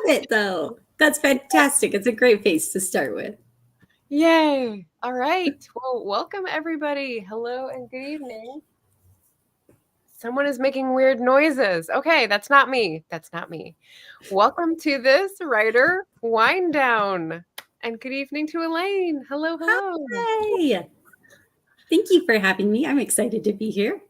it, though. That's fantastic. It's a great face to start with. Yay. All right. Well, welcome everybody. Hello and good evening. Someone is making weird noises. Okay, that's not me. That's not me. Welcome to this writer wind down. And good evening to Elaine. Hello, hello. Hi. Thank you for having me. I'm excited to be here.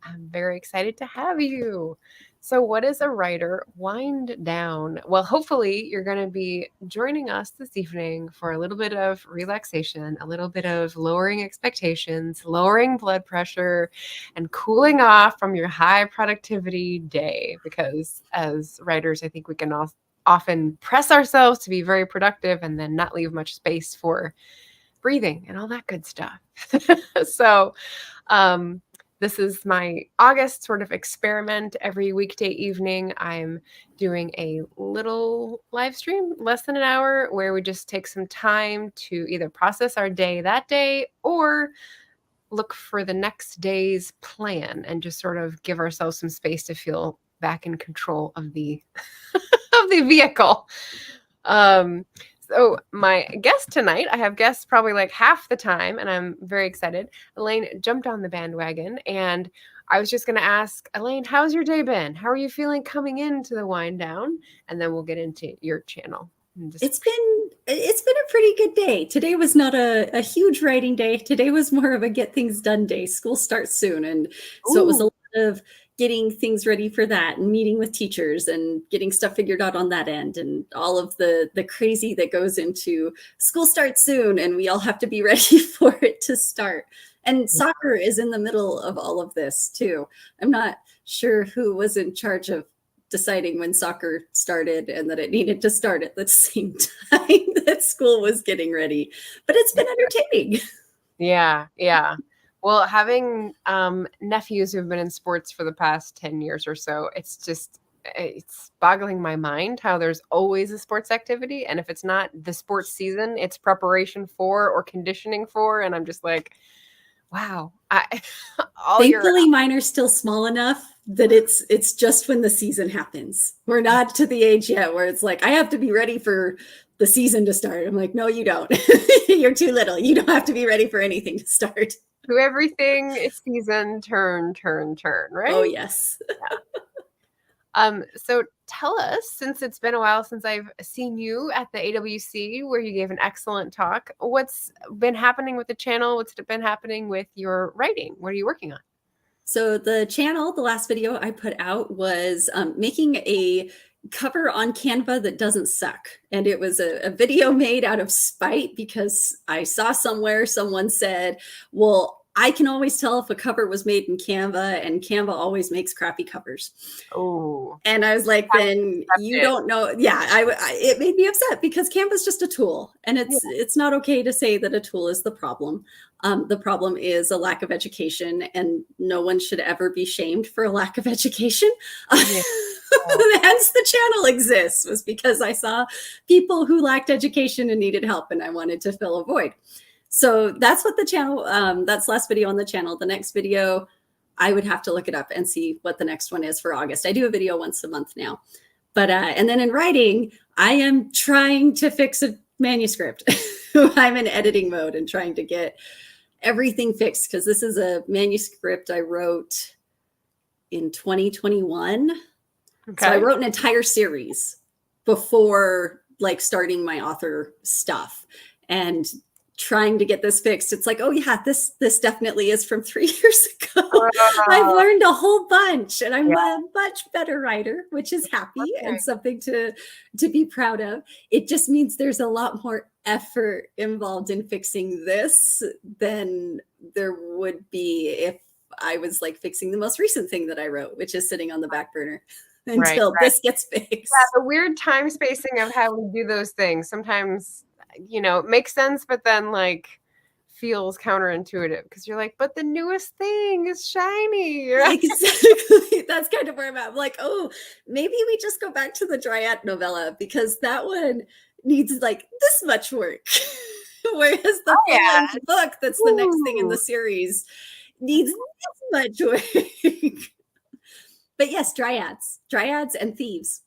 I'm very excited to have you. So, what is a writer wind down? Well, hopefully, you're going to be joining us this evening for a little bit of relaxation, a little bit of lowering expectations, lowering blood pressure, and cooling off from your high productivity day. Because as writers, I think we can often press ourselves to be very productive and then not leave much space for breathing and all that good stuff. So, this is my August sort of experiment. Every weekday evening, I'm doing a little live stream, less than an hour, where we just take some time to either process our day that day or look for the next day's plan and just sort of give ourselves some space to feel back in control of the of the vehicle. So my guest tonight, I have guests probably like half the time, and I'm very excited. Elaine jumped on the bandwagon, and I was just going to ask, Elaine, how's your day been? How are you feeling coming into the wind down? And then we'll get into your channel. It's been a pretty good day. Today was not a huge writing day. Today was more of a get things done day. School starts soon, and so it was a lot of getting things ready for that and meeting with teachers and getting stuff figured out on that end and all of the crazy that goes into school starts soon and we all have to be ready for it to start. And soccer is in the middle of all of this too. I'm not sure who was in charge of deciding when soccer started and that it needed to start at the same time that school was getting ready, but it's been entertaining. Yeah. Well, having nephews who've been in sports for the past 10 years or so, it's boggling my mind how there's always a sports activity. And if it's not the sports season, it's preparation for or conditioning for. And I'm just like, wow. Thankfully, mine are still small enough that it's just when the season happens. We're not to the age yet where it's like, I have to be ready for the season to start. I'm like, no, you don't. You're too little. You don't have to be ready for anything to start. To everything is season, turn, right? Oh, yes. Yeah. So tell us, since it's been a while since I've seen you at the AWC where you gave an excellent talk, what's been happening with the channel? What's been happening with your writing? What are you working on? So the channel, the last video I put out was making a cover on Canva that doesn't suck. And it was a video made out of spite because I saw somewhere someone said, well, I can always tell if a cover was made in Canva, and Canva always makes crappy covers. Oh. And I was like, then you don't know. Yeah, it made me upset because Canva's just a tool, and it's not okay to say that a tool is the problem. The problem is a lack of education, and no one should ever be shamed for a lack of education. Yeah. Hence the channel exists, was because I saw people who lacked education and needed help, and I wanted to fill a void. So that's what the channel, that's last video on the channel. The next video, I would have to look it up and see what the next one is for August. I do a video once a month now. But, and then in writing, I am trying to fix a manuscript. I'm in editing mode and trying to get everything fixed, because this is a manuscript I wrote in 2021. Okay. So I wrote an entire series before like starting my author stuff and trying to get this fixed. It's like, oh yeah, this definitely is from 3 years ago. I've learned a whole bunch, and I'm a much better writer, which is happy and something to be proud of. It just means there's a lot more effort involved in fixing this than there would be if I was like fixing the most recent thing that I wrote, which is sitting on the back burner until this gets fixed. Yeah, the weird time spacing of how we do those things. Sometimes, you know, it makes sense, but then like feels counterintuitive because you're like, but the newest thing is shiny. Right? Exactly. That's kind of where I'm at. I'm like, oh, maybe we just go back to the Dryad novella because that one needs like this much work. Whereas the full-length book that's the next thing in the series needs this much work. But yes, dryads and thieves.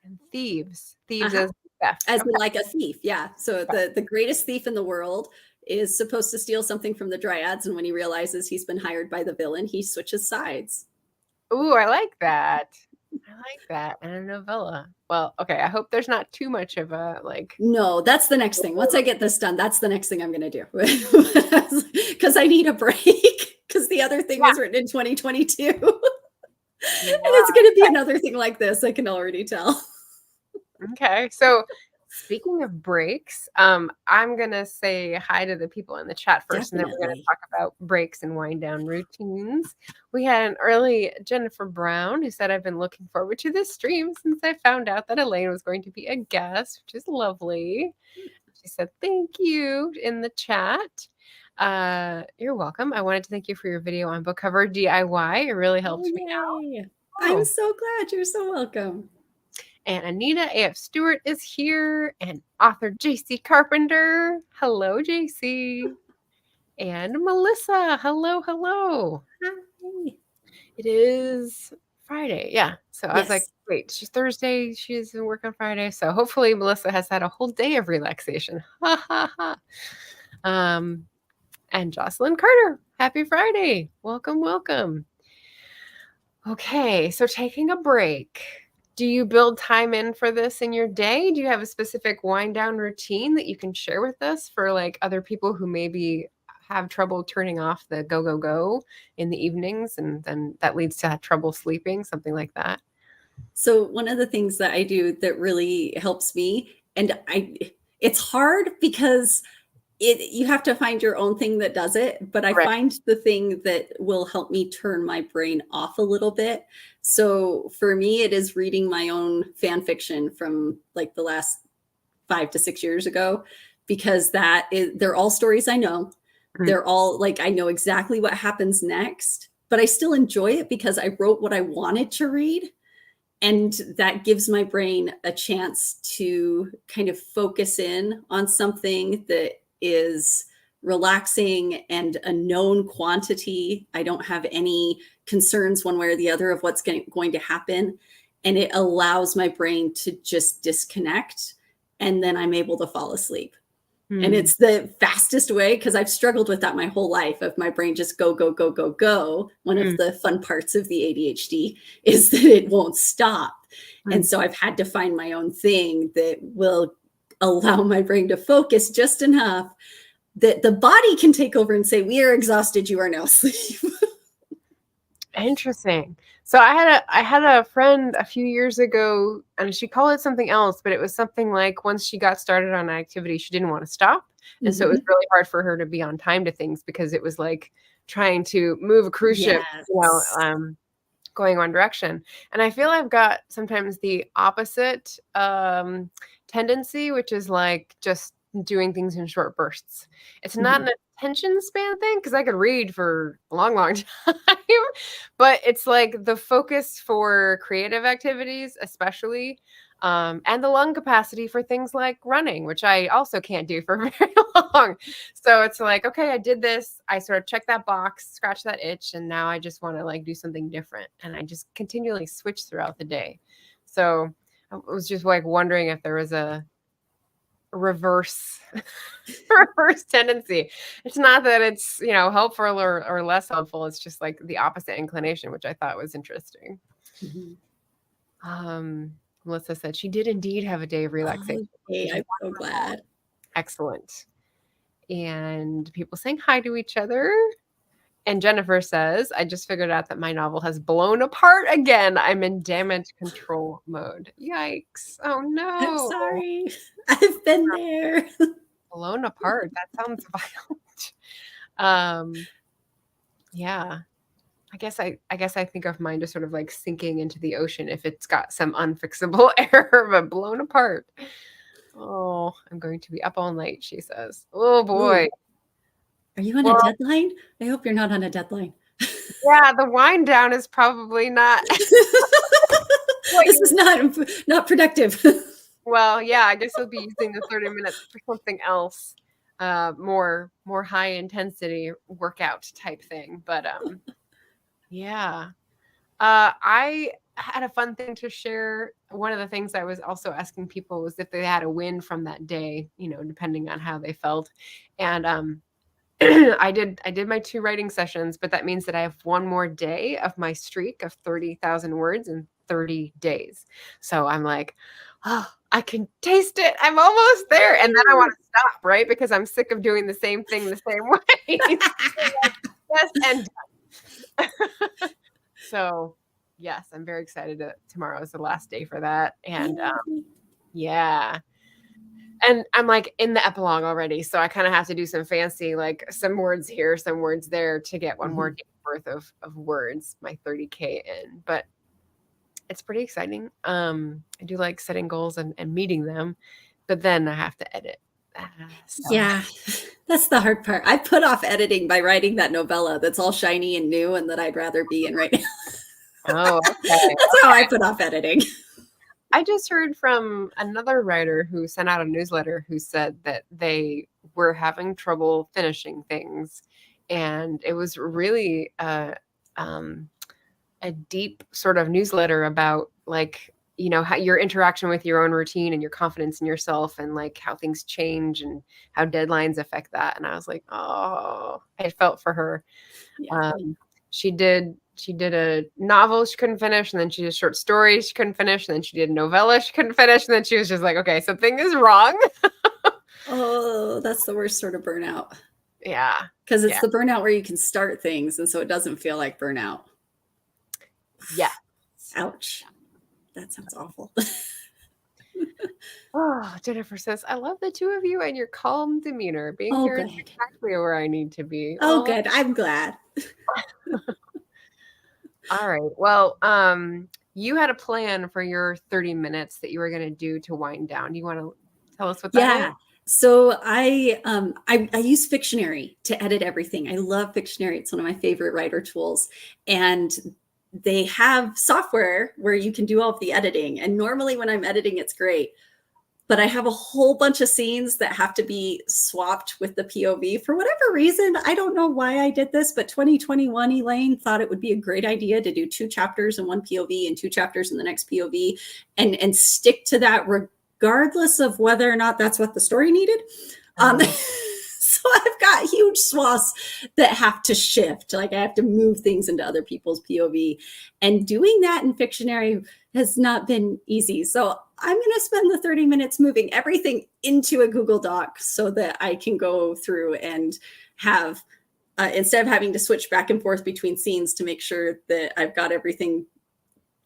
And thieves. Thieves Uh-huh. as theft. As Okay. in like a thief. Yeah. So the greatest thief in the world is supposed to steal something from the dryads. And when he realizes he's been hired by the villain, he switches sides. Ooh, I like that. I like that. And a novella. Well, okay. I hope there's not too much of a like. No, that's the next thing. Once I get this done, that's the next thing I'm going to do. Because I need a break. Because the other thing Yeah. was written in 2022. Yeah. And it's going to be another thing like this. I can already tell. Okay. So speaking of breaks, I'm going to say hi to the people in the chat first, and then we're going to Definitely. talk about breaks and wind down routines. We had an early Jennifer Brown who said, I've been looking forward to this stream since I found out that Elaine was going to be a guest, which is lovely. She said, thank you in the chat. You're welcome. I wanted to thank you for your video on book cover DIY. It really helped me out. I'm so glad. You're so welcome. And Anita A.F. Stewart is here, and author JC Carpenter. Hello, JC. And Melissa. Hello, hello. Hi. It is Friday. Yeah. So I was like, Yes. wait, she's Thursday. She doesn't work on Friday. So hopefully Melissa has had a whole day of relaxation. Ha ha ha. And Jocelyn Carter. Happy Friday. Welcome, welcome. Okay. So taking a break. Do you build time in for this in your day? Do you have a specific wind down routine that you can share with us for like other people who maybe have trouble turning off the go, go, go in the evenings, and then that leads to trouble sleeping, something like that? So one of the things that I do that really helps me, and it's hard because you have to find your own thing that does it, but I Right. find the thing that will help me turn my brain off a little bit. So for me, it is reading my own fan fiction from like the last 5 to 6 years ago, because they're all stories I know. They're all like, I know exactly what happens next, but I still enjoy it because I wrote what I wanted to read. And that gives my brain a chance to kind of focus in on something that is relaxing and a known quantity. I don't have any concerns one way or the other of what's going to happen. And it allows my brain to just disconnect. And then I'm able to fall asleep. And it's the fastest way, because I've struggled with that my whole life, of my brain just go, go, go, go, go. One of the fun parts of the ADHD is that it won't stop. And so I've had to find my own thing that will allow my brain to focus just enough that the body can take over and say, we are exhausted, you are now asleep. Interesting. So I had a friend a few years ago, and she called it something else, but it was something like once she got started on an activity, she didn't want to stop. And so it was really hard for her to be on time to things, because it was like trying to move a cruise ship, going one direction. And I feel I've got sometimes the opposite tendency, which is like just doing things in short bursts. It's not an attention span thing, because I could read for a long, long time, but it's like the focus for creative activities, especially, and the lung capacity for things like running, which I also can't do for very long. So it's like, okay, I did this. I sort of check that box, scratch that itch, and now I just want to like do something different. And I just continually switch throughout the day. So I was just like wondering if there was a reverse tendency. It's not that it's, helpful or less helpful. It's just like the opposite inclination, which I thought was interesting. Melissa said she did indeed have a day of relaxation. Okay, I'm so glad. Excellent. And people saying hi to each other. And Jennifer says, I just figured out that my novel has blown apart again. I'm in damage control mode. Yikes. Oh no. I'm sorry. I've been there. Blown apart. That sounds violent. Yeah. I guess I think of mine just sort of like sinking into the ocean if it's got some unfixable error, but blown apart. Oh, I'm going to be up all night, she says. Oh boy. Ooh. Are you on a deadline? I hope you're not on a deadline. Yeah, the wind down is probably not. This is not productive. Well, yeah, I guess I'll be using the 30 minutes for something else, more high intensity workout type thing. But yeah, I had a fun thing to share. One of the things I was also asking people was if they had a win from that day, you know, depending on how they felt. And I did my 2 writing sessions, but that means that I have one more day of my streak of 30,000 words in 30 days. So I'm like, oh, I can taste it. I'm almost there. And then I want to stop, right? Because I'm sick of doing the same thing the same way. Yes, and done. So yes, I'm very excited that tomorrow is the last day for that. And yeah. And I'm like in the epilogue already. So I kind of have to do some fancy, like some words here, some words there to get one more day worth of words, my 30K in. But it's pretty exciting. I do like setting goals and meeting them, but then I have to edit. So. Yeah, that's the hard part. I put off editing by writing that novella that's all shiny and new and that I'd rather be in right now. Oh, okay. That's how I put off editing. I just heard from another writer who sent out a newsletter who said that they were having trouble finishing things. And it was really a deep sort of newsletter about, like, you know, how your interaction with your own routine and your confidence in yourself and like how things change and how deadlines affect that. And I was like, oh, I felt for her. Yeah. She did a novel she couldn't finish, and then she did a short story she couldn't finish, and then she did a novella she couldn't finish, and then she was just like, okay, something is wrong. Oh, that's the worst sort of burnout. Yeah. Because it's the burnout where you can start things, and so it doesn't feel like burnout. Yeah. Ouch. That sounds awful. Oh, Jennifer says, I love the two of you and your calm demeanor. Being here is exactly where I need to be. Oh, good. I'm glad. All right. Well, you had a plan for your 30 minutes that you were going to do to wind down. Do you want to tell us what that is? So I use Fictionary to edit everything. I love Fictionary. It's one of my favorite writer tools. And they have software where you can do all of the editing. And normally when I'm editing, it's great. But I have a whole bunch of scenes that have to be swapped with the POV for whatever reason. I don't know why I did this, but 2021 Elaine thought it would be a great idea to do 2 chapters in one POV and 2 chapters in the next POV and stick to that regardless of whether or not that's what the story needed. So I've got huge swaths that have to shift. Like I have to move things into other people's POV. And doing that in Fictionary has not been easy. So I'm going to spend the 30 minutes moving everything into a Google Doc so that I can go through and have, instead of having to switch back and forth between scenes to make sure that I've got everything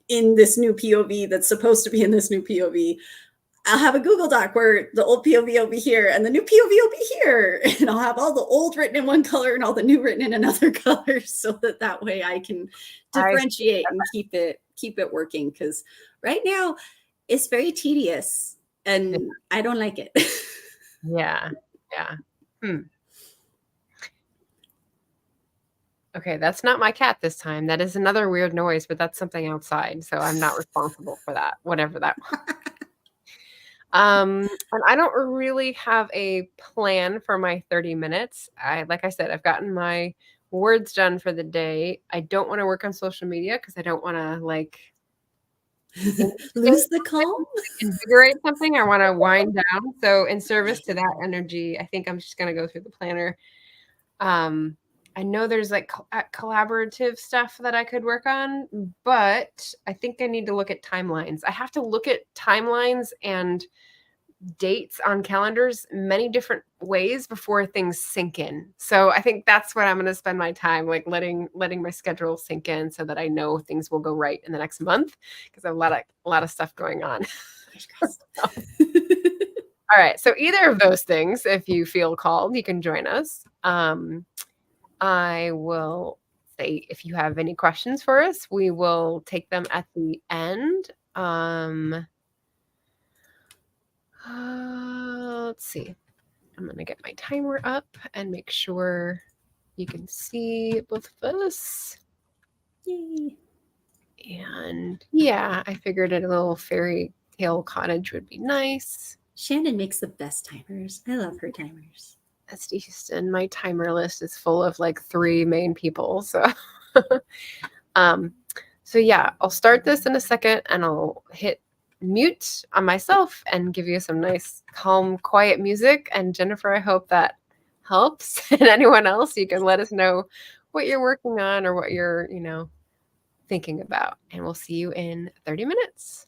in this new POV that's supposed to be in this new POV, I'll have a Google Doc where the old POV will be here and the new POV will be here. And I'll have all the old written in one color and all the new written in another color so that way I can differentiate and keep it working. Because right now it's very tedious and I don't like it. Yeah. Okay, that's not my cat this time. That is another weird noise, but that's something outside. So I'm not responsible for that, whatever that was. And I don't really have a plan for my 30 minutes. Like I said, I've gotten my words done for the day. I don't want to work on social media because I don't want to lose the calm, invigorate something. I want to wind down. So in service to that energy, I think I'm just going to go through the planner. I know there's collaborative stuff that I could work on, but I think I need to look at timelines. I have to look at timelines and dates on calendars many different ways before things sink in. So I think that's what I'm going to spend my time, like letting my schedule sink in so that I know things will go right in the next month because I have a lot of stuff going on. All right. So either of those things, if you feel called, you can join us. I will say, if you have any questions for us, we will take them at the end. Let's see. I'm going to get my timer up and make sure you can see both of us. Yay. And yeah, I figured a little fairy tale cottage would be nice. Shannon makes the best timers. I love her timers. That's decent. My timer list is full of 3 main people. So, So yeah, I'll start this in a second and I'll hit mute on myself and give you some nice, calm, quiet music. And Jennifer, I hope that helps. And anyone else, you can let us know what you're working on or what you're, thinking about. And we'll see you in 30 minutes.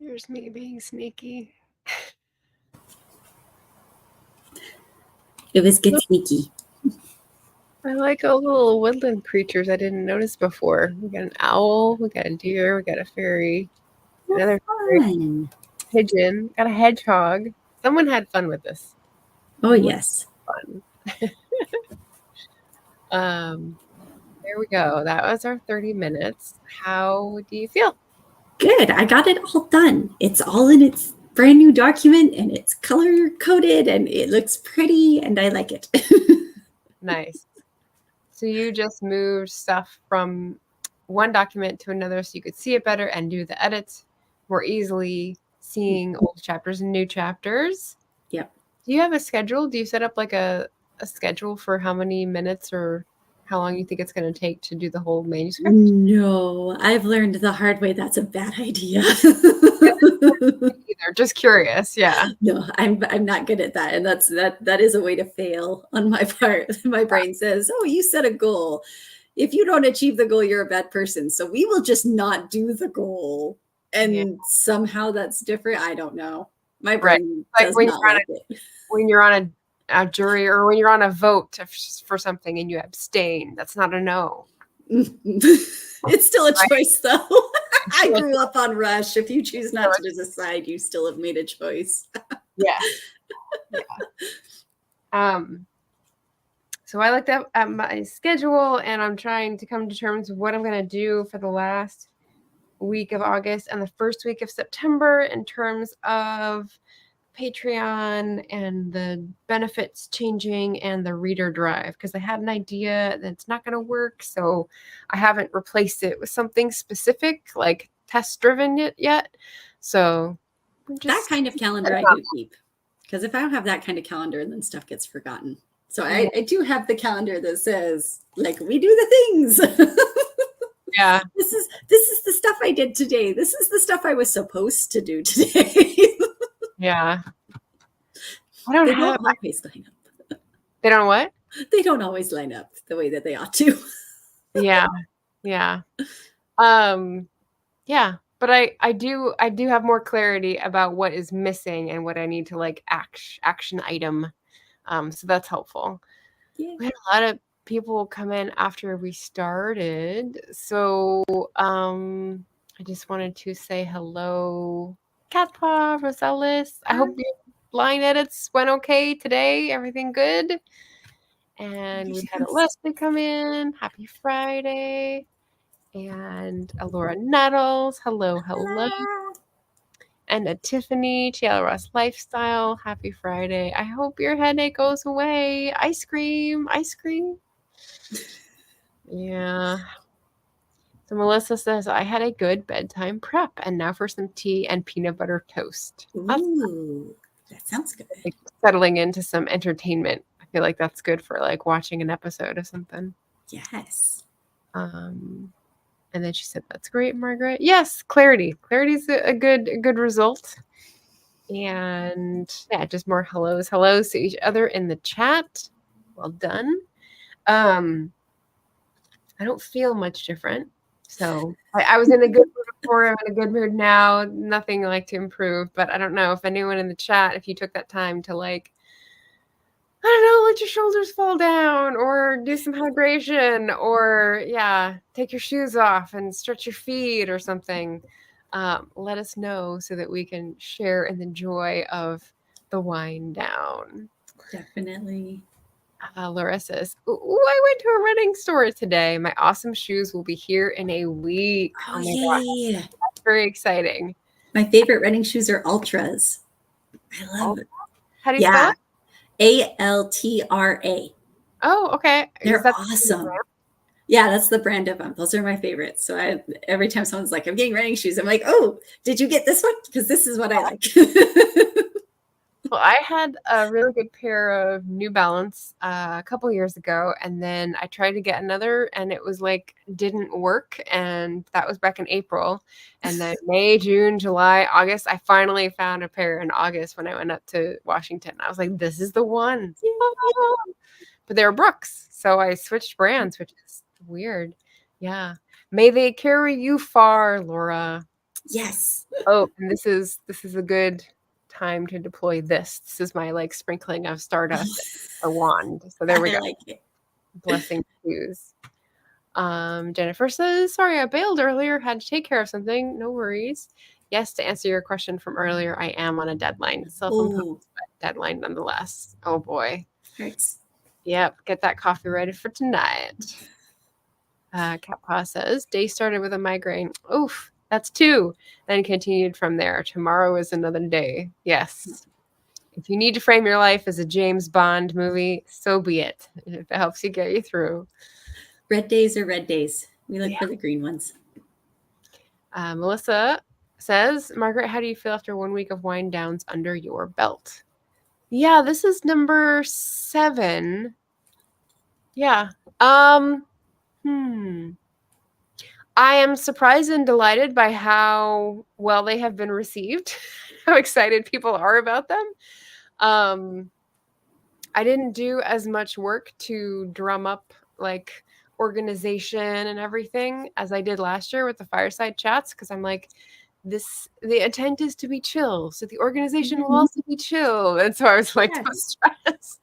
Here's me being sneaky. It was get sneaky. I like all the little woodland creatures I didn't notice before. We got an owl, we got a deer, we got a fairy, another fairy, pigeon, got a hedgehog. Someone had fun with this. Oh, yes. Fun. There we go. That was our 30 minutes. How do you feel? Good. I got it all done. It's all in its brand new document and it's color coded and it looks pretty and I like it. Nice. So you just moved stuff from one document to another so you could see it better and do the edits more easily, seeing old chapters and new chapters. Yep. Do you have a schedule? Do you set up like a schedule for how many minutes or how long you think it's going to take to do the whole manuscript? No, I've learned the hard way that's a bad idea. Either. Just curious. Yeah. No, I'm not good at that. And that is a way to fail on my part. My brain says, oh, you set a goal. If you don't achieve the goal, you're a bad person. So we will just not do the goal. And somehow that's different. I don't know. My brain does not like it. When you're on a jury or when you're on a vote for something and you abstain, that's not a no. It's still a choice, though. I grew up on Rush. If you choose not to decide, you still have made a choice. Yeah. So I looked up at my schedule and I'm trying to come to terms with what I'm going to do for the last week of August and the first week of September in terms of Patreon and the benefits changing and the reader drive, because I had an idea that it's not going to work. So I haven't replaced it with something specific like test driven yet. So that kind of calendar I do keep, because if I don't have that kind of calendar, then stuff gets forgotten. So I do have the calendar that says like, we do the things. Yeah. This is the stuff I did today. This is the stuff I was supposed to do today. Yeah. They don't always line up. They don't what? They don't always line up the way that they ought to. Yeah. Yeah. Yeah. But I do have more clarity about what is missing and what I need to like action item. So that's helpful. Yeah. We had a lot of people come in after we started. So I just wanted to say hello. Catpaw, Rosellis. I hope your line edits went okay today. Everything good? And we had a Leslie come in. Happy Friday. And a Laura Nettles. Hello. And a Tiffany, TL Ross Lifestyle. Happy Friday. I hope your headache goes away. Ice cream. Yeah. So Melissa says, I had a good bedtime prep, and now for some tea and peanut butter toast. Ooh, that sounds good. Like settling into some entertainment. I feel like that's good for like watching an episode of something. Yes. And then she said, that's great, Margaret. Yes, clarity. Clarity's a good result. And yeah, just more hellos to each other in the chat. Well done. I don't feel much different. So I was in a good mood before. I'm in a good mood now. Nothing like to improve, but I don't know if anyone in the chat, if you took that time to like, I don't know, let your shoulders fall down or do some hydration or take your shoes off and stretch your feet or something. Let us know so that we can share in the joy of the wind down. Definitely. Laura says, I went to a running store today. My awesome shoes will be here in a week. Oh my gosh. That's very exciting. My favorite running shoes are Ultras. I love it. How do you spell it? Altra. Oh, okay. They're awesome. Yeah, that's the brand of them. Those are my favorites. So every time someone's like, I'm getting running shoes, I'm like, oh, did you get this one? Because this is what I like. Well, I had a really good pair of New Balance a couple years ago, and then I tried to get another, and it was like didn't work, and that was back in April. And then May, June, July, August, I finally found a pair in August when I went up to Washington. I was like, this is the one. But they were Brooks, so I switched brands, which is weird. Yeah. May they carry you far, Laura. Yes. Oh, and this is a good time to deploy this. This is my like sprinkling of stardust a wand. So there we go. Like it. Blessing shoes. Jennifer says, sorry, I bailed earlier, had to take care of something. No worries. Yes, to answer your question from earlier, I am on a deadline. Self-imposed deadline nonetheless. Oh boy. Hurts. Yep, get that coffee ready for tonight. Catpaw says, day started with a migraine. Oof. That's 2. Then continued from there. Tomorrow is another day. Yes. If you need to frame your life as a James Bond movie, so be it. If it helps you get you through. Red days are red days. We look for the green ones. Melissa says, Margaret, how do you feel after 1 week of wind downs under your belt? Yeah, this is number 7. Yeah. I am surprised and delighted by how well they have been received, how excited people are about them. I didn't do as much work to drum up like organization and everything as I did last year with the fireside chats, because I'm like, the intent is to be chill, so the organization will also be chill, and so I was like, don't stress.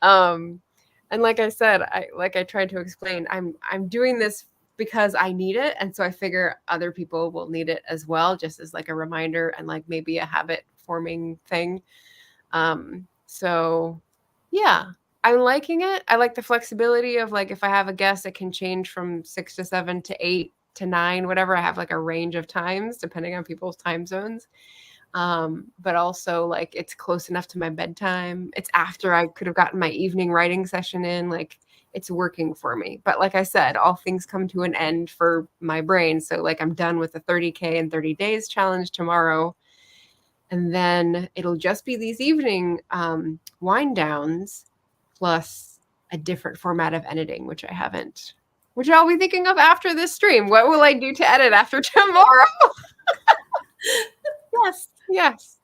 And like I said, I tried to explain, I'm doing this because I need it, and so I figure other people will need it as well, just as like a reminder and like maybe a habit forming thing. So yeah, I'm liking it. I like the flexibility of like, if I have a guest, it can change from 6 to 7 to 8 to 9, whatever. I have like a range of times depending on people's time zones. But also like it's close enough to my bedtime. It's after I could have gotten my evening writing session in, like it's working for me. But like I said, all things come to an end for my brain. So like I'm done with the 30K in 30 days challenge tomorrow. And then it'll just be these evening wind downs plus a different format of editing, which I'll be thinking of after this stream. What will I do to edit after tomorrow? Yes.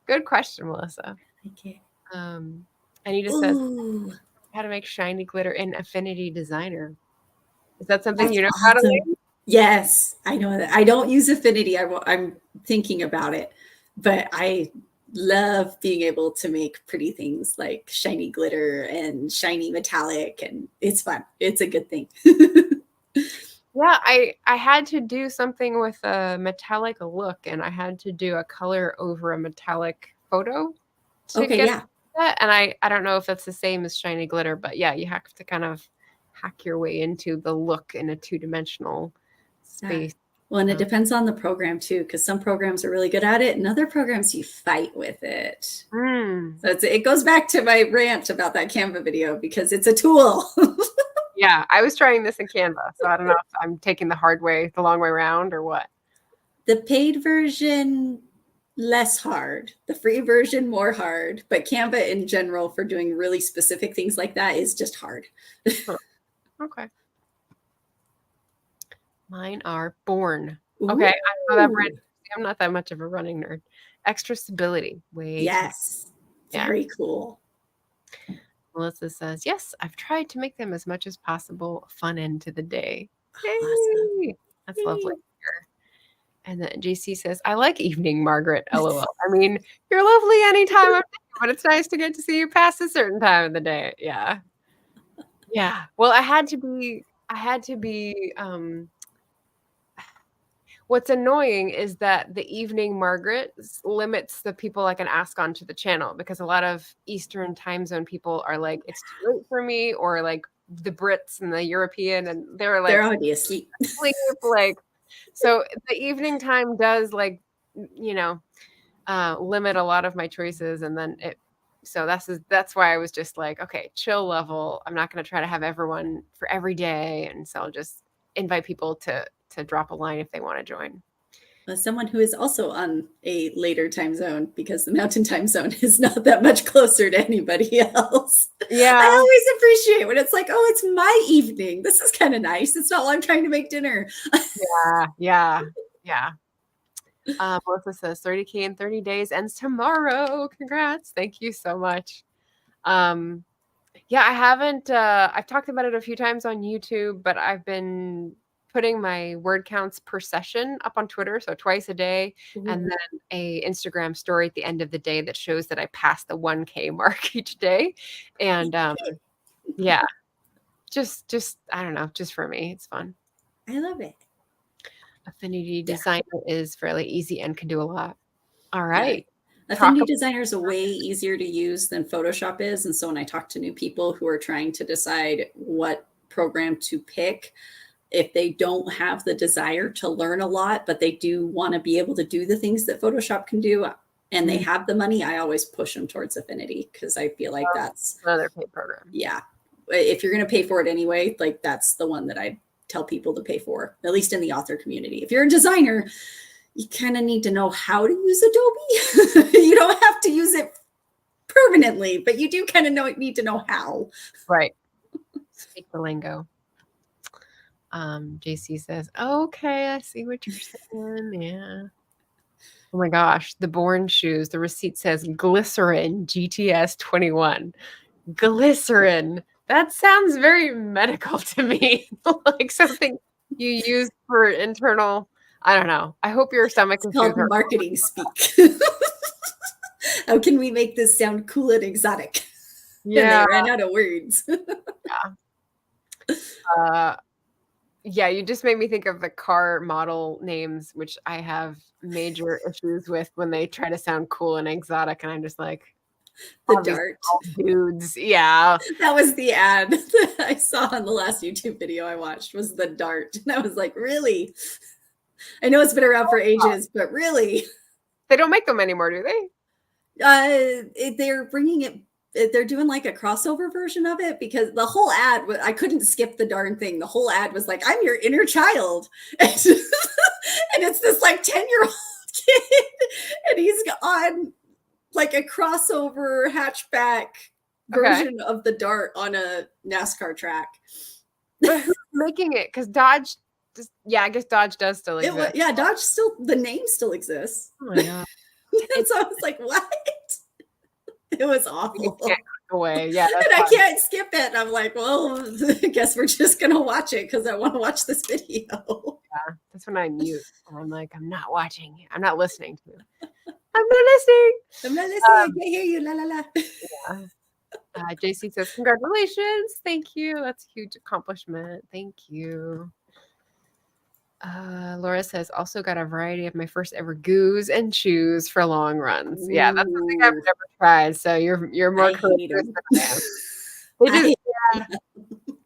Good question, Melissa. Okay. Anita says, how to make shiny glitter in Affinity Designer. Is that something you know how to make? Yes, I know that. I don't use Affinity. I'm thinking about it, but I love being able to make pretty things like shiny glitter and shiny metallic, and it's fun. It's a good thing. Yeah, I had to do something with a metallic look, and I had to do a color over a metallic photo to get that. And I don't know if that's the same as shiny glitter, but yeah, you have to kind of hack your way into the look in a 2-dimensional space. Well, and it depends on the program too, because some programs are really good at it, and other programs you fight with it. So it goes back to my rant about that Canva video, because it's a tool. Yeah, I was trying this in Canva, so I don't know if I'm taking the long way around or what. The paid version, less hard. The free version, more hard. But Canva in general, for doing really specific things like that, is just hard. Okay. Mine are Born. Okay, I know that brand. I'm not that much of a running nerd. Extra Stability. Yes. Very cool. Melissa says, yes, I've tried to make them as much as possible fun end to the day. Awesome. Yay. That's lovely. And then JC says, I like evening, Margaret, LOL. I mean, you're lovely anytime of day, but it's nice to get to see you past a certain time of the day. Yeah. Yeah. Well, I had to be, what's annoying is that the evening Margaret limits the people I can ask onto the channel, because a lot of Eastern time zone people are like, it's too late for me, or like the Brits and the European, and they're already asleep. Like, so the evening time does like, limit a lot of my choices. And then so that's why I was just like, okay, chill level. I'm not going to try to have everyone for every day. And so I'll just invite people to drop a line if they want to join. As someone who is also on a later time zone, because the mountain time zone is not that much closer to anybody else. Yeah. I always appreciate when it's like, oh, it's my evening. This is kind of nice. It's not like I'm trying to make dinner. Yeah. Melissa says 30K in 30 days ends tomorrow. Congrats. Thank you so much. Yeah, I haven't, I've talked about it a few times on YouTube, but I've been putting my word counts per session up on Twitter, so twice a day, and then a Instagram story at the end of the day that shows that I passed the 1K mark each day. And yeah, just I don't know, just for me, it's fun. I love it. Affinity Designer is fairly easy and can do a lot. All right. Affinity Designer is way easier to use than Photoshop is. And so when I talk to new people who are trying to decide what program to pick, if they don't have the desire to learn a lot, but they do want to be able to do the things that Photoshop can do, and they have the money, I always push them towards Affinity, because I feel like that's another paid program. Yeah. If you're going to pay for it anyway, like that's the one that I tell people to pay for, at least in the author community. If you're a designer, you kind of need to know how to use Adobe. You don't have to use it permanently, but you do kind of need to know how. Right. Speak the lingo. JC says, okay, I see what you're saying. Yeah. Oh my gosh, the Bourne shoes. The receipt says glycerin GTS 21. Glycerin. That sounds very medical to me. Like something you use for internal. I don't know. I hope your stomach is called marketing speak. How can we make this sound cool and exotic? Yeah. And they ran out of words. Yeah. Yeah, you just made me think of the car model names, which I have major issues with when they try to sound cool and exotic, and I'm just like, the Dart dudes. Yeah, that was the ad that I saw on the last YouTube video I watched, was the Dart, and I was like, really? I know it's been around for ages, but really? They don't make them anymore, do they? They're bringing it. They're doing like a crossover version of it, because the whole ad, I couldn't skip the darn thing. The whole ad was like, I'm your inner child. And it's this like 10-year-old kid, and he's on like a crossover hatchback version of the Dart on a NASCAR track. But who's making it? Because Dodge, I guess Dodge does still exist. Dodge still, the name still exists. Oh my God. And so I was like, what? It was awful. You can't click away. Yeah. And I can't skip it. And I'm like, well, I guess we're just going to watch it because I want to watch this video. Yeah. That's when I mute. I'm like, I'm not watching. I'm not listening to you. I'm not listening. I'm not listening. I can't hear you. La, la, la. Yeah. JC says, congratulations. Thank you. That's a huge accomplishment. Thank you. Laura says, also got a variety of my first ever goos and chews for long runs. Yeah, that's something I've never tried. So you're more creative than I am.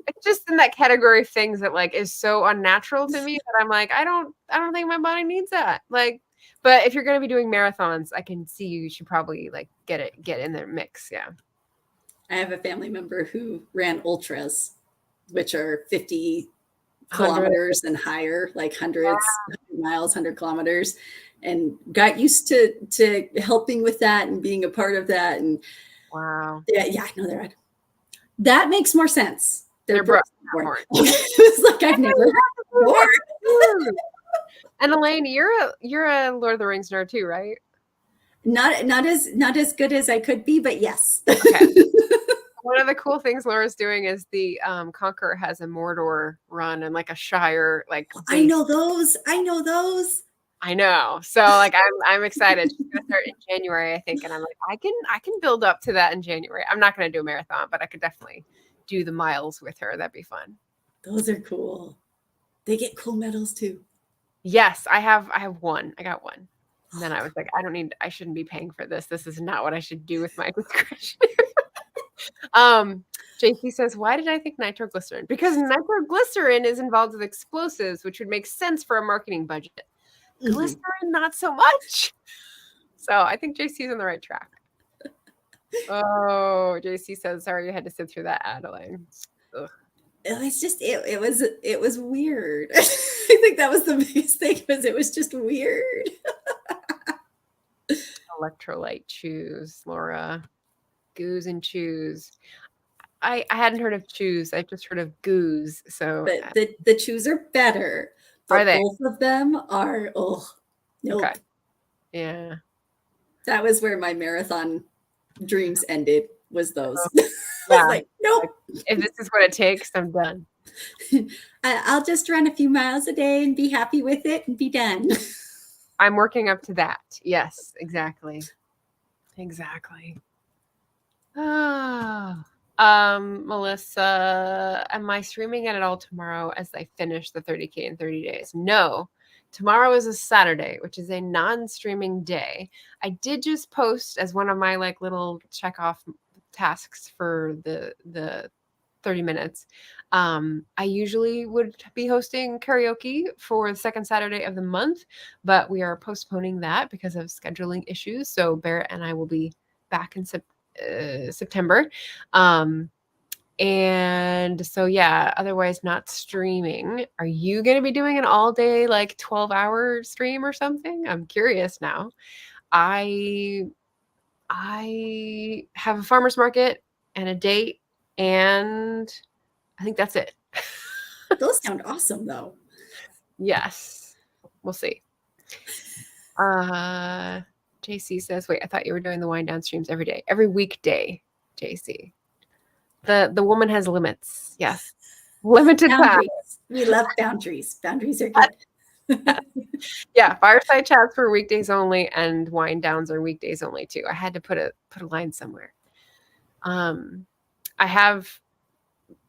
It's just in that category of things that like is so unnatural to me that I'm like, I don't think my body needs that. Like, but if you're gonna be doing marathons, I can see you should probably like get in their mix. Yeah. I have a family member who ran ultras, which are 50 kilometers and higher, like hundreds, 100 miles, 100 kilometers, and got used to helping with that and being a part of that. And wow. Yeah, I know they're that makes more sense. They're it's like I've never heard before. And Elaine, you're a Lord of the Rings nerd too, right? Not as good as I could be, but yes. Okay. One of the cool things Laura's doing is the Conqueror has a Mordor run and like a Shire like. I know those. I know. So like I'm excited. She's gonna start in January, I think, and I'm like I can build up to that in January. I'm not gonna do a marathon, but I could definitely do the miles with her. That'd be fun. Those are cool. They get cool medals too. Yes, I have one. I got one. And then I was like, I shouldn't be paying for this. This is not what I should do with my discretion. JP says, why did I think nitroglycerin? Because nitroglycerin is involved with explosives, which would make sense for a marketing budget. Glycerin, not so much. So I think JC's on the right track. Oh, JC says, sorry you had to sit through that ad, Elaine. Ugh. It was just it was weird. I think that was the biggest thing, was it was just weird. Electrolyte chews, Laura. Goos and chews. I hadn't heard of chews. I've just heard of goos. So but the chews are better. Are they? Both of them are nope. Okay. Yeah. That was where my marathon dreams ended, was those. Yeah. I was like, nope. If this is what it takes, I'm done. I'll just run a few miles a day and be happy with it and be done. I'm working up to that. Yes, exactly. Exactly. Melissa, am I streaming at all tomorrow as I finish the 30K in 30 days? No. Tomorrow is a Saturday, which is a non-streaming day. I did just post as one of my like little check off tasks for the 30 minutes. I usually would be hosting karaoke for the second Saturday of the month, but we are postponing that because of scheduling issues. So Barrett and I will be back in September. And so, yeah, otherwise not streaming. Are you going to be doing an all day, like 12-hour stream or something? I'm curious now. I have a farmer's market and a date, and I think that's it. Those sound awesome, though. Yes, we'll see. JC says, wait, I thought you were doing the wind down streams every day, every weekday, JC. The woman has limits. Yes. Limited time. We love boundaries. Boundaries are good. Yeah, fireside chats for weekdays only, and wind downs are weekdays only too. I had to put a line somewhere. I have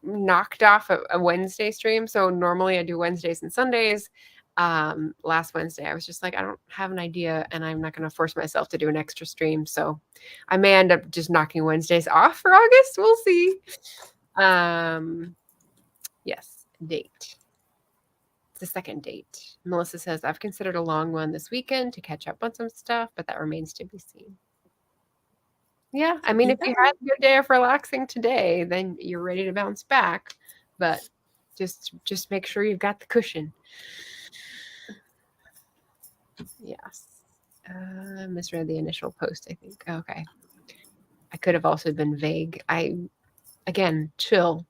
knocked off a Wednesday stream. So normally I do Wednesdays and Sundays. Last Wednesday I was just like, I don't have an idea, and I'm not going to force myself to do an extra stream. So I may end up just knocking Wednesdays off for August. We'll see. Yes, date. It's the second date. Melissa says, I've considered a long one this weekend to catch up on some stuff, but that remains to be seen. Yeah, I mean, if you had a good day of relaxing today, then you're ready to bounce back. But just make sure you've got the cushion. Yes. Misread the initial post, I think. Okay. I could have also been vague. Again, chill.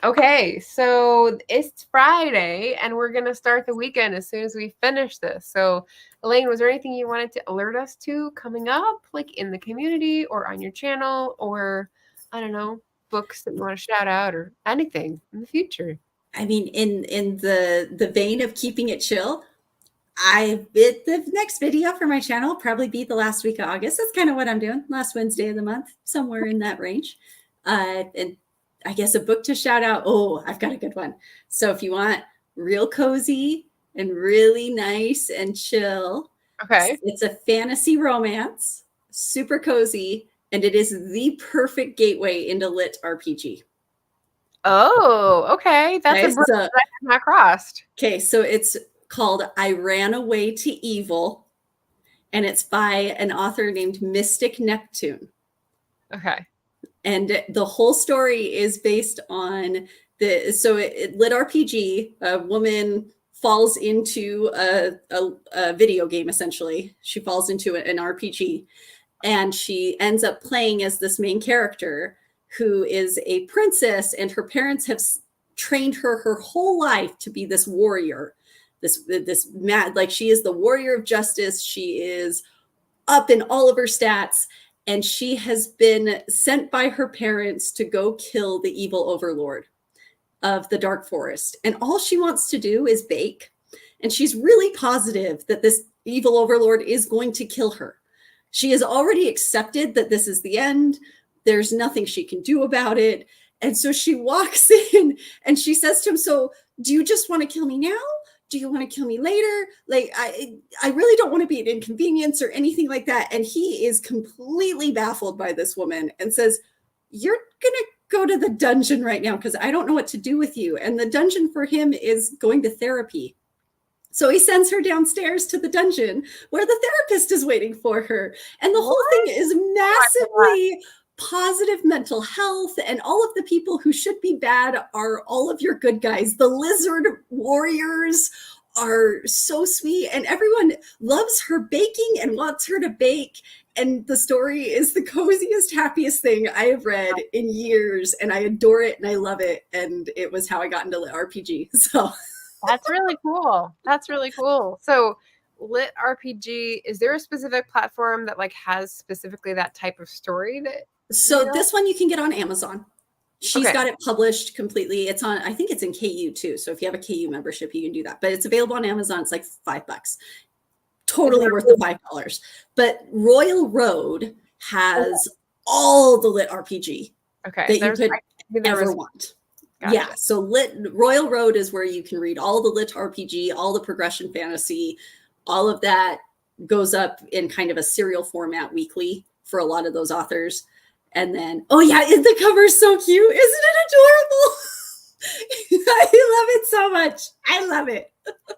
Okay, so it's Friday, and we're going to start the weekend as soon as we finish this. So, Elaine, was there anything you wanted to alert us to coming up, like in the community or on your channel, or, I don't know, books that you want to shout out or anything in the future? I mean, in the vein of keeping it chill, the next video for my channel will probably be the last week of August. That's kind of what I'm doing. Last Wednesday of the month, somewhere in that range. And I guess a book to shout out. Oh, I've got a good one. So if you want real cozy and really nice and chill, okay, it's a fantasy romance, super cozy, and it is the perfect gateway into lit RPG. Oh, okay. That's a bridge that I have not crossed. Okay, so it's called I Ran Away to Evil, and it's by an author named Mystic Neptune. Okay. And the whole story is based on lit RPG. A woman falls into a video game, essentially. She falls into an RPG, and she ends up playing as this main character who is a princess, and her parents have trained her whole life to be this warrior, this mad, like she is the warrior of justice. She is up in all of her stats, and she has been sent by her parents to go kill the evil overlord of the dark forest. And all she wants to do is bake. And she's really positive that this evil overlord is going to kill her. She has already accepted that this is the end. There's nothing she can do about it. And so she walks in and she says to him, so do you just want to kill me now? Do you want to kill me later? Like, I really don't want to be an inconvenience or anything like that. And he is completely baffled by this woman and says, you're going to go to the dungeon right now because I don't know what to do with you. And the dungeon for him is going to therapy. So he sends her downstairs to the dungeon where the therapist is waiting for her. And the whole thing is massively positive mental health, and all of the people who should be bad are all of your good guys. The lizard warriors are so sweet, and everyone loves her baking and wants her to bake. And the story is the coziest, happiest thing I have read in years, and I adore it and I love it. And it was how I got into lit RPG. So that's really cool. That's really cool. So lit RPG, is there a specific platform that like has specifically that type of story that? So this one you can get on Amazon. She's got it published completely. It's on, I think it's in KU too. So if you have a KU membership, you can do that. But it's available on Amazon. It's like $5. Totally worth the $5. But Royal Road has all the lit RPG that you could ever want. Gotcha. Yeah. So Royal Road is where you can read all the lit RPG, all the progression fantasy, all of that goes up in kind of a serial format weekly for a lot of those authors. And then, oh yeah, the cover is so cute. Isn't it adorable? I love it so much. I love it.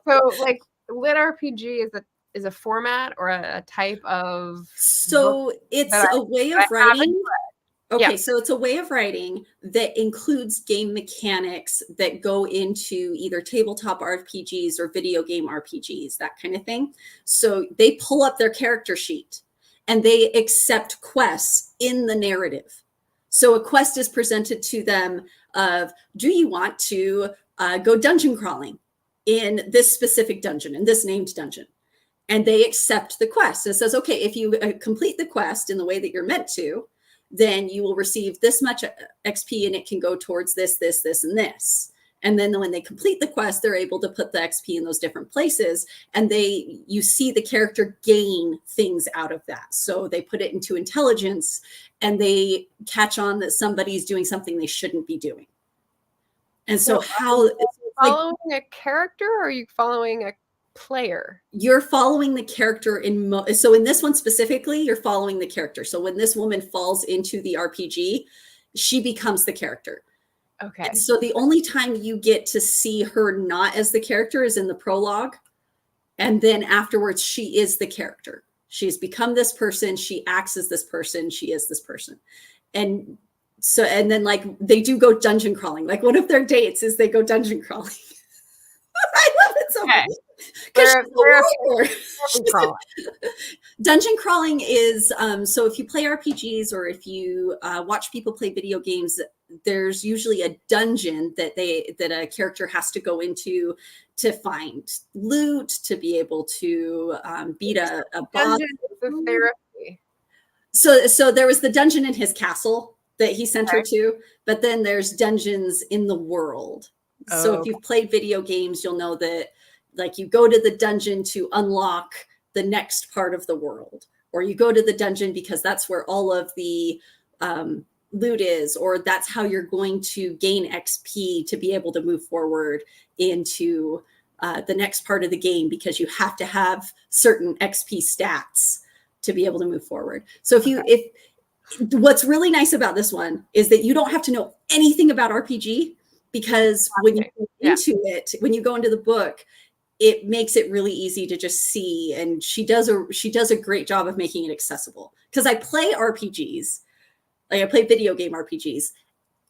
So like lit RPG is a format or a type of So it's a way of writing. Okay, so it's a way of writing that includes game mechanics that go into either tabletop RPGs or video game RPGs, that kind of thing. So they pull up their character sheet and they accept quests in the narrative. So a quest is presented to them of, do you want to go dungeon crawling in this specific dungeon, in this named dungeon? And they accept the quest. It says, okay, if you complete the quest in the way that you're meant to, then you will receive this much XP and it can go towards this, this, this, and this. And then when they complete the quest, they're able to put the XP in those different places, and you see the character gain things out of that. So they put it into intelligence and they catch on that somebody's doing something they shouldn't be doing. And so how— are you following a character or are you following a player? You're following the character so in this one specifically, you're following the character. So when this woman falls into the RPG, she becomes the character. Okay. And so the only time you get to see her not as the character is in the prologue. And then afterwards, she is the character. She's become this person. She acts as this person. She is this person. And so, and then like they do go dungeon crawling. Like one of their dates is they go dungeon crawling. I love it so much. Dungeon crawling is so if you play RPGs or if you watch people play video games, there's usually a dungeon that a character has to go into to find loot, to be able to beat a boss. Therapy. So there was the dungeon in his castle that he sent her to, but then there's dungeons in the world. So if you've played video games, you'll know that like you go to the dungeon to unlock the next part of the world, or you go to the dungeon because that's where all of the loot is, or that's how you're going to gain XP to be able to move forward into the next part of the game, because you have to have certain XP stats to be able to move forward. So if what's really nice about this one is that you don't have to know anything about RPG, because when you go into it, when you go into the book, it makes it really easy to just see. And she does a great job of making it accessible. Because I play RPGs, like I play video game RPGs,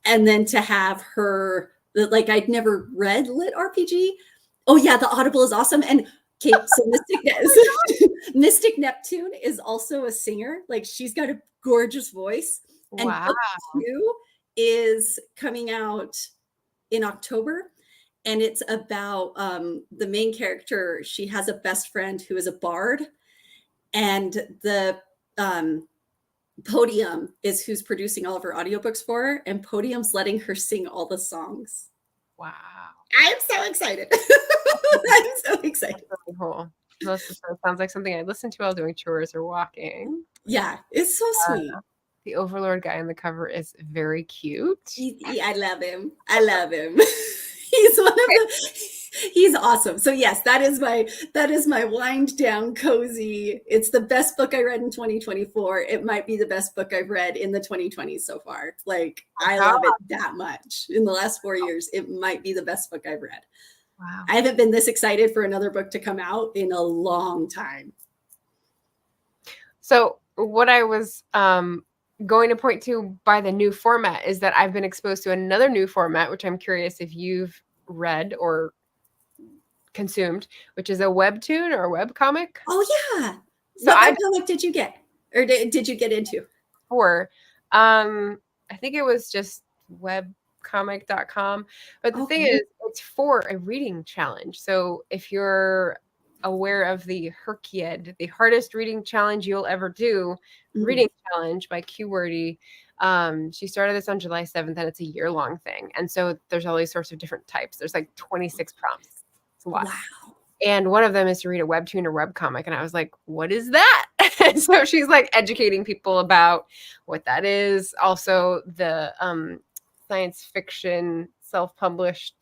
and then to have her, like I'd never read lit RPG. Oh yeah, the Audible is awesome. And okay, so Mystic Neptune is also a singer. Like she's got a gorgeous voice. And book 2 is coming out in October. And it's about the main character. She has a best friend who is a bard, and the Podium is who's producing all of her audiobooks for her, and Podium's letting her sing all the songs. Wow. I'm so excited. I'm so excited. That's really cool. That sounds like something I listen to while doing chores or walking. Yeah, it's so sweet. The Overlord guy on the cover is very cute. I love him. I love him. He's awesome. So yes, that is my wind down cozy. It's the best book I read in 2024. It might be the best book I've read in the 2020s so far. Like I love it that much. In the last 4 years, it might be the best book I've read. Wow. I haven't been this excited for another book to come out in a long time. So what I was going to point to by the new format is that I've been exposed to another new format, which I'm curious if you've read or consumed, which is a webtoon or a webcomic. Oh yeah. So what webcomic did you get, or did you get into? I think it was just webcomic.com. But the thing is, it's for a reading challenge. So if you're aware of the Herkied, the hardest reading challenge you'll ever do, reading challenge by Qwordy. She started this on July 7th, and it's a year-long thing. And so there's all these sorts of different types. There's like 26 prompts. It's a lot. Wow. And one of them is to read a webtoon or webcomic. And I was like, what is that? And so she's like educating people about what that is. Also the science fiction self-published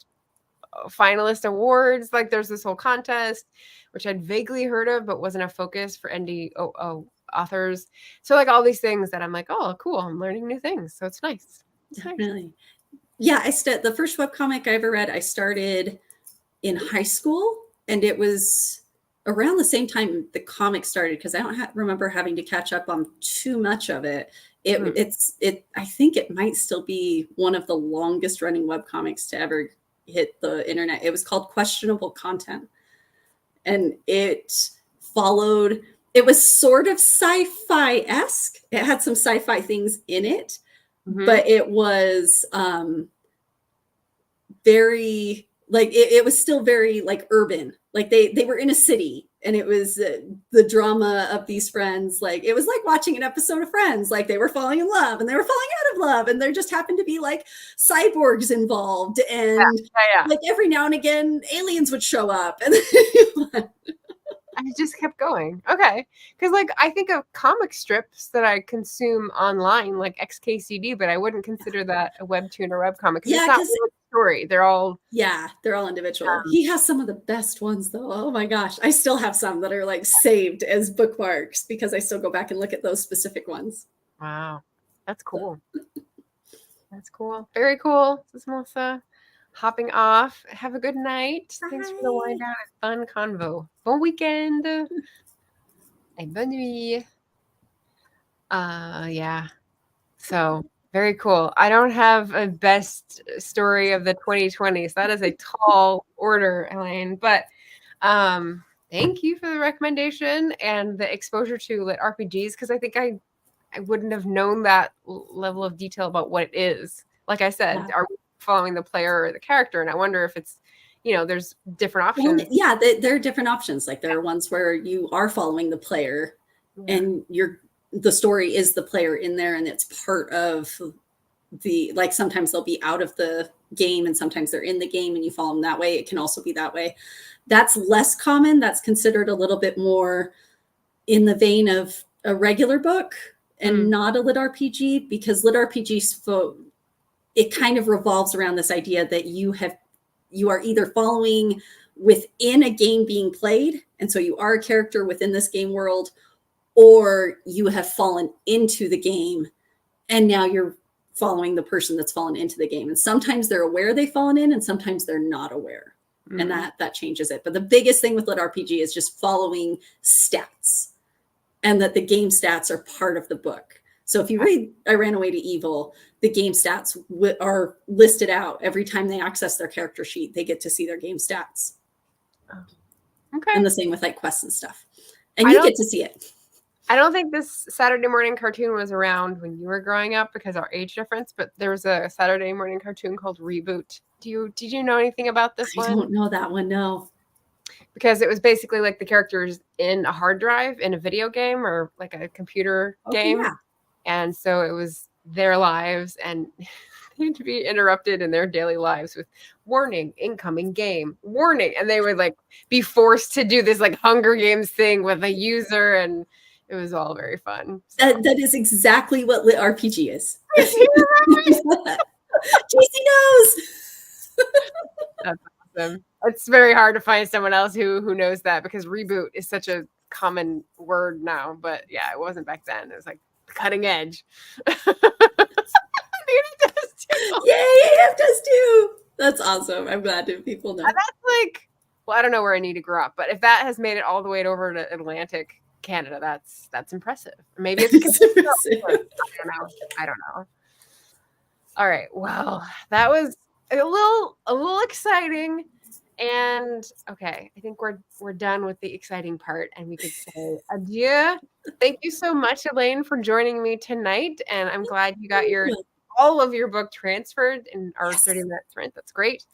finalist awards. Like there's this whole contest, which I'd vaguely heard of, but wasn't a focus for NDOO authors. So like all these things that I'm like, oh, cool. I'm learning new things. So it's nice. Definitely. Yeah. The first webcomic I ever read, I started in high school, and it was around the same time the comic started, because I don't remember having to catch up on too much of it. I think it might still be one of the longest running webcomics to ever hit the internet. It was called Questionable Content, and it was sort of sci-fi-esque. It had some sci-fi things in it, but it was very like it was still very like urban. Like they were in a city, and it was the drama of these friends. Like it was like watching an episode of Friends. Like they were falling in love, and they were falling out of love, and there just happened to be like cyborgs involved, and like every now and again aliens would show up, and I just kept going. Okay. Because like I think of comic strips that I consume online, like XKCD, but I wouldn't consider that a webtoon or webcomic. Yeah, it's not one story. They're all individual. He has some of the best ones though. Oh my gosh. I still have some that are like saved as bookmarks because I still go back and look at those specific ones. Wow. That's cool. That's cool. Very cool. This is Melissa. Hopping off. Have a good night. Bye. Thanks for the wind down and fun convo. Bon weekend. And bonne nuit. Yeah. So very cool. I don't have a best story of the 2020s. That is a tall order, Elaine. But thank you for the recommendation and the exposure to lit RPGs, because I think I wouldn't have known that level of detail about what it is. Like I said, are we following the player or the character? And I wonder if it's, there's different options. Well, there are different options. Like there are ones where you are following the player and the story is the player in there, and it's part of like sometimes they'll be out of the game and sometimes they're in the game and you follow them that way. It can also be that way. That's less common. That's considered a little bit more in the vein of a regular book and not a lit RPG, because lit RPGs, it kind of revolves around this idea that you are either following within a game being played, and so you are a character within this game world, or you have fallen into the game and now you're following the person that's fallen into the game. And sometimes they're aware they've fallen in and sometimes they're not aware. And that changes it. But the biggest thing with lit RPG is just following stats, and that the game stats are part of the book. So if you read I Ran Away to Evil, the game stats are listed out. Every time they access their character sheet, they get to see their game stats. Okay. And the same with like quests and stuff. And you get to see it. I don't think this Saturday morning cartoon was around when you were growing up because of our age difference, but there was a Saturday morning cartoon called Reboot. Did you know anything about this one? I don't know that one, no. Because it was basically like the characters in a hard drive in a video game or like a computer game. Yeah. And so it was their lives, and they had to be interrupted in their daily lives with warning, incoming game, warning. And they would like be forced to do this like Hunger Games thing with a user, and it was all very fun. So. That is exactly what lit RPG is. JC knows. That's awesome. It's very hard to find someone else who knows that, because reboot is such a common word now. But yeah, it wasn't back then. It was like cutting edge. Nina does too. Yay, AF does too. That's awesome. I'm glad people know. And that's like, well, I don't know where I need to grow up, but if that has made it all the way over to Atlantic Canada, that's impressive. Maybe it's impressive. I don't know. All right. Well, that was a little exciting. And okay, I think we're done with the exciting part, and we could say adieu. Thank you so much, Elaine, for joining me tonight. And I'm glad you got all of your book transferred in our 30-minute sprint. That's great.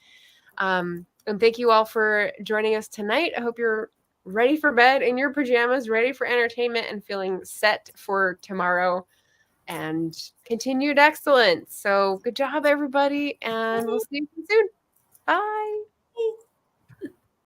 And thank you all for joining us tonight. I hope you're ready for bed in your pajamas, ready for entertainment, and feeling set for tomorrow and continued excellence. So good job, everybody. And we'll see you soon. Bye.